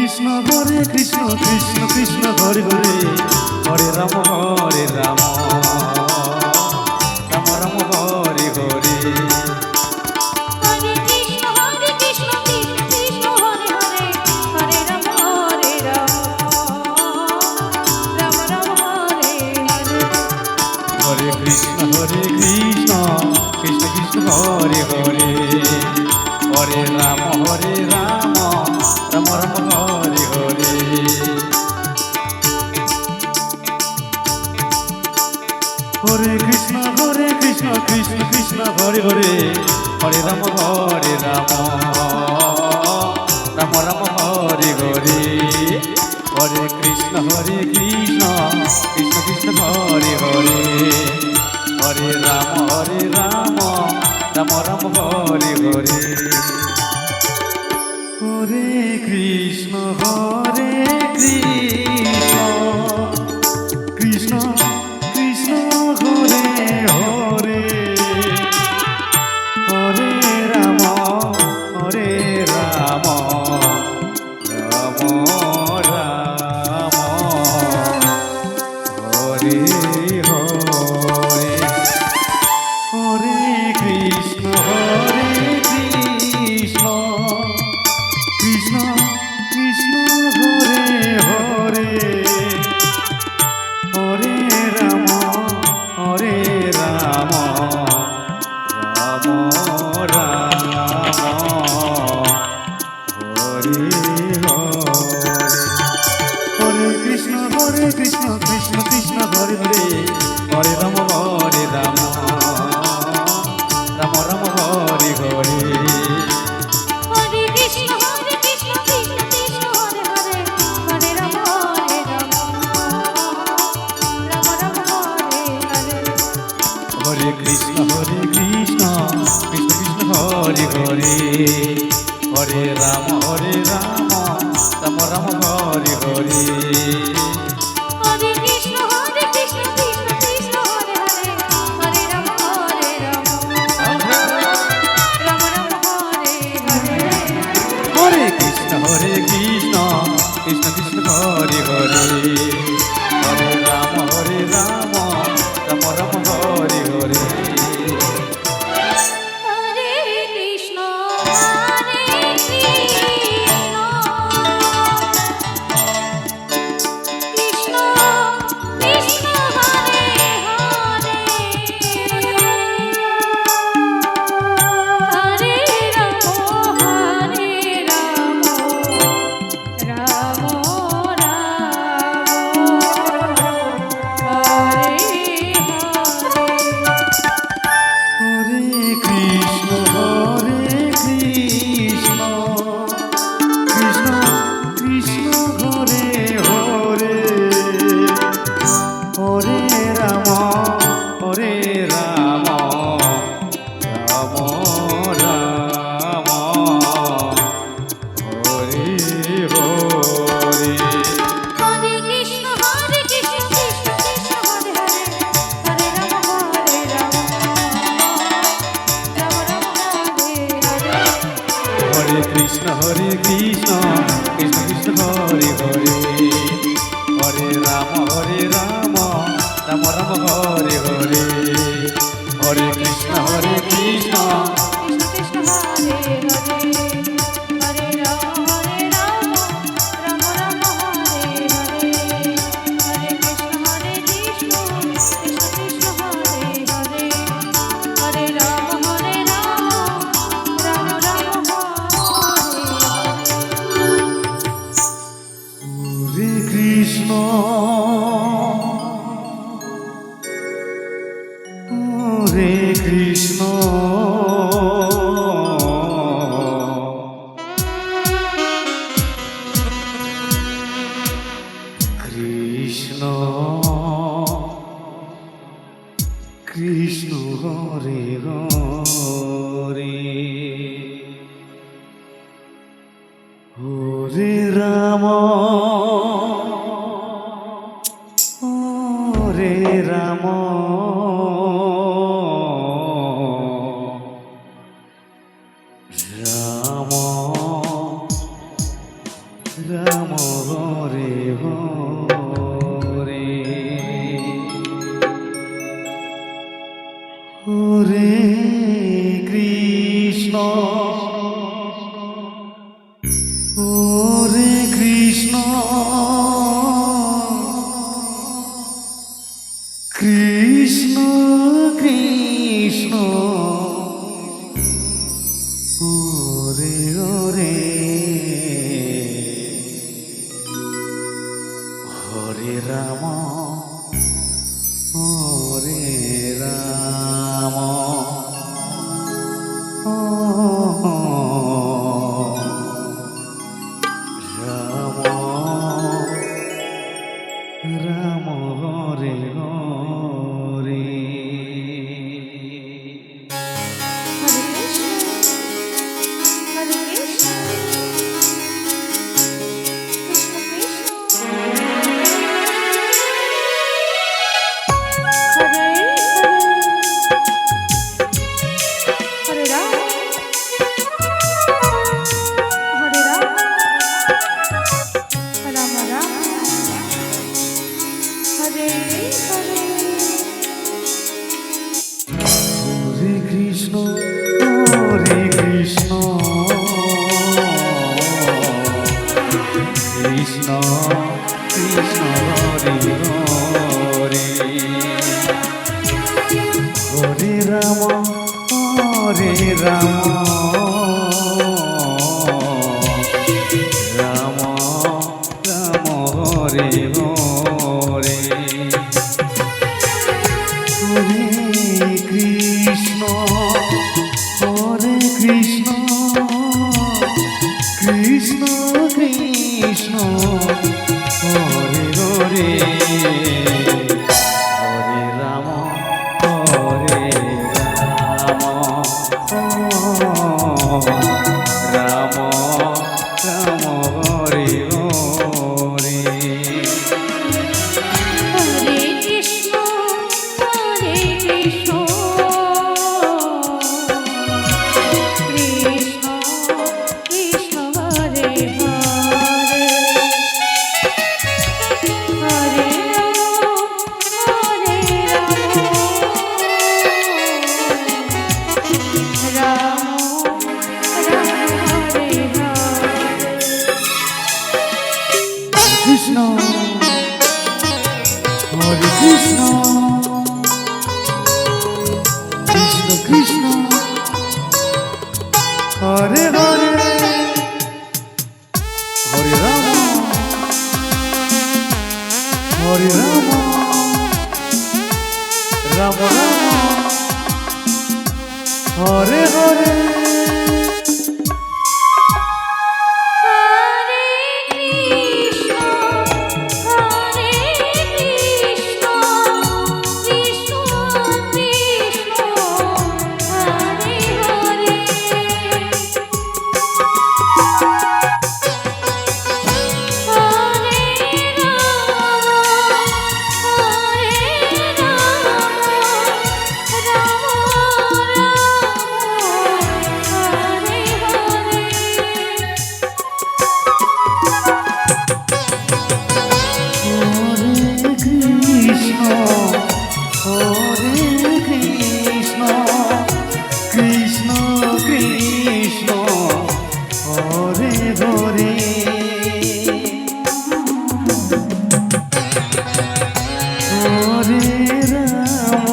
Krishna Krishna Krishna Hare Hare Hare Ram Ram Ram Hare Hare Krishna Krishna Krishna Krishna Hare Hare Hare Ram Ram Ram Hare Hare Hare Krishna Krishna Krishna Hare Hare Hare Ram Ram Ram Hare Hare Hare Krishna Krishna Krishna Hare Hare Hare Ram Ram Ram Hare Hare Hare Krishna Krishna Krishna Hare Hare Hare Ram Ram Ram Hare Hare Hare Krishna Krishna Krishna Hare Hare Hare Ram Ram Ram Hare Hare Hare Krishna Krishna Krishna Hare Hare Hare Ram Ram Ram Hare Hare Hare Krishna Krishna Krishna Hare Hare Hare Ram Ram Ram Hare Hare Hare Krishna Krishna Krishna Hare Hare Hare Ram Ram Ram Hare Hare Krishna Krishna Krishna Hare Hare Hare Ram Ram Ram Hare Hare Hare Krishna Krishna Krishna Hare Krishna Krishna Krishna Hare Hare Hare Ram Ram Ram Ram Ram Hare Hare Hare Krishna Hare Krishna Krishna Krishna Hare Hare Hare Ram Hare Ram Ram Ram Hare Hare Hare Krishna Krishna Krishna Hare Hare Hare Ram Hare Ram Ram Ram Hare Hare Hare Krishna Hare Krishna Krishna Krishna Hare Hare Hare Ram Hare Ram Ram Ram Hare Hare Krishna Hare Krishna Krishna Krishna Hare Hare Hare Ram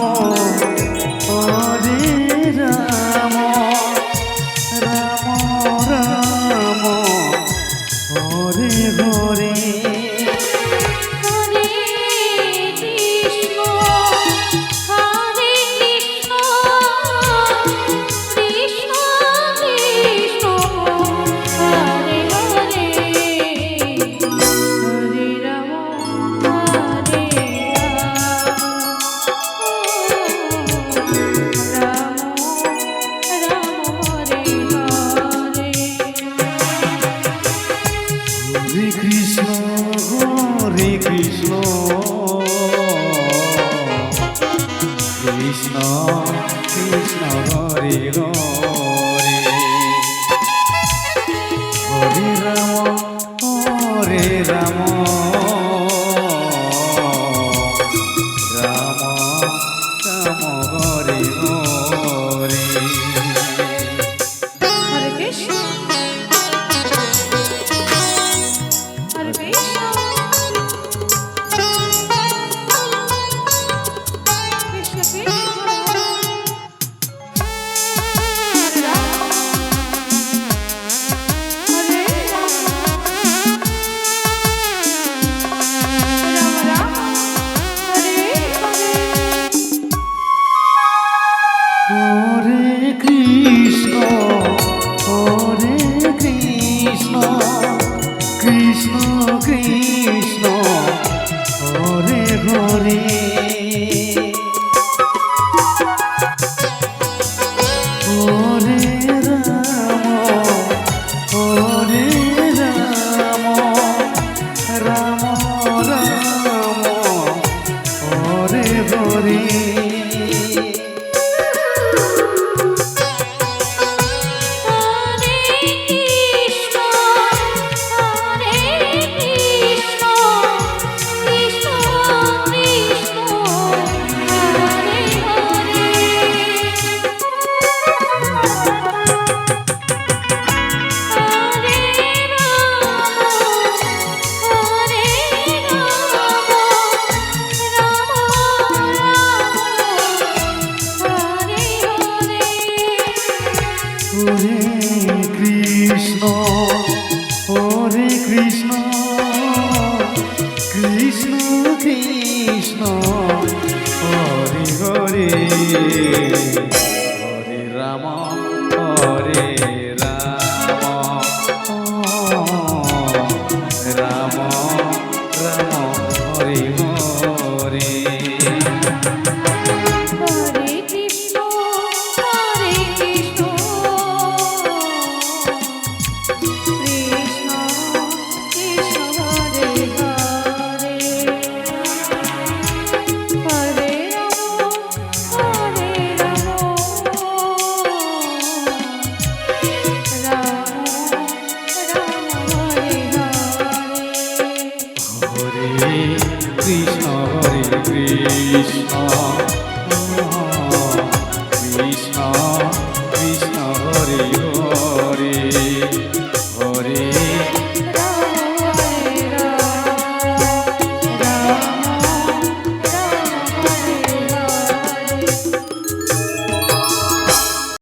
Hare Ram Ram Ram Hare Hare Krishna Krishna Hare Hare Hare Ram Hare Ram Ram Ram Hare Hare Hare Krishna Hare Krishna Krishna Krishna Hare Ram Hare Ram Ram Ram Hare Hare Hare Krishna Hare Krishna Krishna Krishna Hare Hare Hare Ram Ram Ram Hare Hare Hare Krishna Hare Krishna Krishna Krishna Hare Hare Hare Ram Hare Ram Ram Ram Hare Hare Hare Krishna Hare Krishna Krishna Krishna Hare Hare Hare Ram Hare Ram Ram Ram Hare Hare Hare Krishna Krishna Krishna Hare Hare Hare Ram Ram Ram Hare Hare Hare Krishna